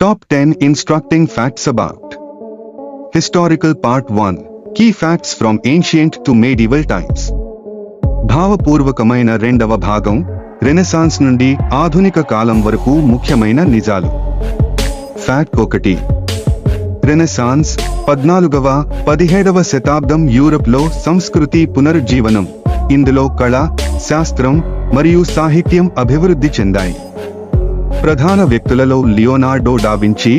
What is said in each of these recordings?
Top 10 Instructing Facts About Historical Part 1 Key Facts from Ancient to Medieval Times భావపూర్వకమైన రెండవ భాగం Renaissance నుండి ఆధునిక కాలం వరకు ముఖ్యమైన నిజాలు. ఫ్యాక్ట్ 1 రెనెసాన్స్ 14వ-17వ శతాబ్దం యూరప్లో సంస్కృతి పునరుజ్జీవనం. ఇందులో కళ, శాస్త్రం మరియు సాహిత్యం అభివృద్ధి చెందాయి. ప్రధాన వ్యక్తులలో లియోనార్డో డా వించి,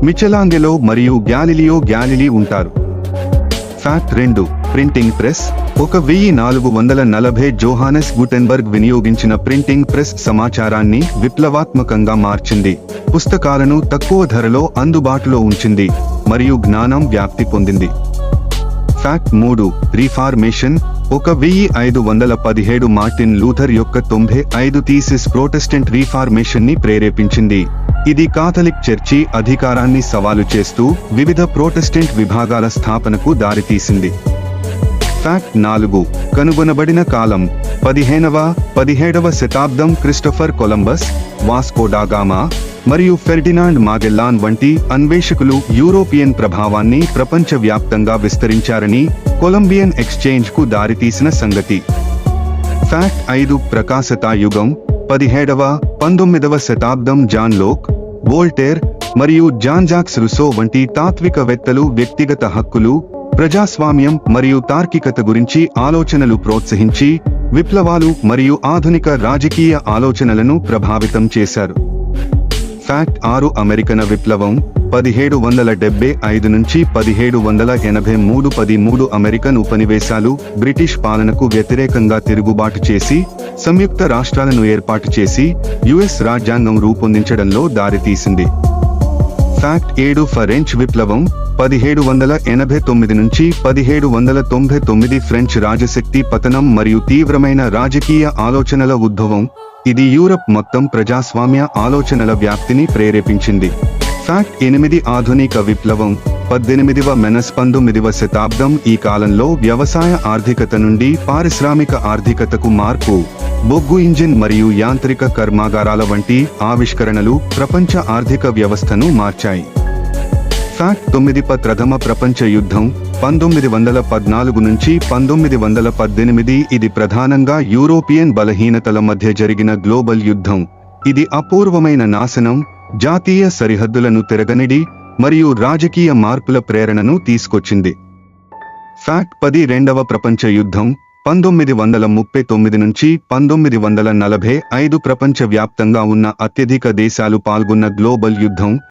మిచెలాంగెలో మరియు గ్యాలిలియో గ్యాలిలీ ఉంటారు. ఫ్యాక్ట్ 2 ప్రింటింగ్ ప్రెస్ 1440 జోహానెస్ గుటెన్బర్గ్ వినియోగించిన ప్రింటింగ్ ప్రెస్ సమాచారాన్ని విప్లవాత్మకంగా మార్చింది, పుస్తకాలను తక్కువ ధరలో అందుబాటులో ఉంచింది మరియు జ్ఞానం వ్యాప్తి పొందింది. ఫ్యాక్ట్ 3 రీఫార్మేషన్ 1517 మార్టిన్ లూథర్ యొక్క 95 థీసిస్ ప్రొటెస్టెంట్ రీఫార్మేషన్ ని ప్రేరేపించింది. ఇది కాథలిక్ చర్చి అధికారాన్ని సవాలు చేస్తూ వివిధ ప్రొటెస్టెంట్ విభాగాల స్థాపనకు దారితీసింది. ఫ్యాక్ట్ 4 కనుగొనబడిన కాలం 15వ-17వ శతాబ్దం. క్రిస్టోఫర్ కొలంబస్, వాస్కో డా గామా మరియు ఫెర్డినాండ్ మాగెల్లాన్ వంటి అన్వేషకులు యూరోపియన్ ప్రభావాన్ని ప్రపంచవ్యాప్తంగా విస్తరించారని కొలంబియన్ ఎక్స్చేంజ్ కు దారితీసిన సంగతి. ఫ్యాక్ట్ 5 ప్రకాశత యుగం 17వ-19వ శతాబ్దం. జాన్ లోక్, వోల్టేర్ మరియు జాన్ జాక్స్ రుసో వంటి తాత్వికవేత్తలు వ్యక్తిగత హక్కులు, ప్రజాస్వామ్యం మరియు తార్కికత గురించి ఆలోచనలు ప్రోత్సహించి విప్లవాలు మరియు ఆధునిక రాజకీయ ఆలోచనలను ప్రభావితం చేశారు. ఫ్యాక్ట్ 6 అమెరికన్ విప్లవం 1775 నుంచి 1783. 13 అమెరికన్ ఉపనివేశాలు బ్రిటిష్ పాలనకు వ్యతిరేకంగా తిరుగుబాటు చేసి సంయుక్త రాష్ట్రాలను ఏర్పాటు చేసి యుఎస్ రాజ్యాంగం రూపొందించడంలో దారితీసింది. ఫ్యాక్ట్ 7 ఫ్రెంచ్ విప్లవం 1789 నుంచి 1799. ఫ్రెంచ్ రాజశక్తి పతనం మరియు తీవ్రమైన రాజకీయ ఆలోచనల ఉద్భవం. ఇది యూరప్ మొత్తం ప్రజాస్వామ్య ఆలోచనల వ్యాప్తిని ప్రేరేపించింది. ఫ్యాక్ట్ 8 ఆధునిక విప్లవం 19వ శతాబ్దం. ఈ కాలంలో వ్యవసాయ ఆర్థికత నుండి పారిశ్రామిక ఆర్థికతకు మార్పు, బొగ్గు ఇంజిన్ మరియు యాంత్రిక కర్మాగారాల వంటి ఆవిష్కరణలు ప్రపంచ ఆర్థిక వ్యవస్థను మార్చాయి. ఫ్యాక్ట్ 9 ప్రథమ ప్రపంచ యుద్ధం 1914 నుంచి 1918. ఇది ప్రధానంగా యూరోపియన్ బలహీనతల మధ్య జరిగిన గ్లోబల్ యుద్ధం. ఇది అపూర్వమైన నాశనం, జాతీయ సరిహద్దులను తిరగనిడి మరియు రాజకీయ మార్పుల ప్రేరణను తీసుకొచ్చింది. ఫ్యాక్ట్ 10 రెండవ ప్రపంచ యుద్ధం 1939 నుంచి 1945. ప్రపంచవ్యాప్తంగా ఉన్న అత్యధిక దేశాలు పాల్గొన్న గ్లోబల్ యుద్ధం.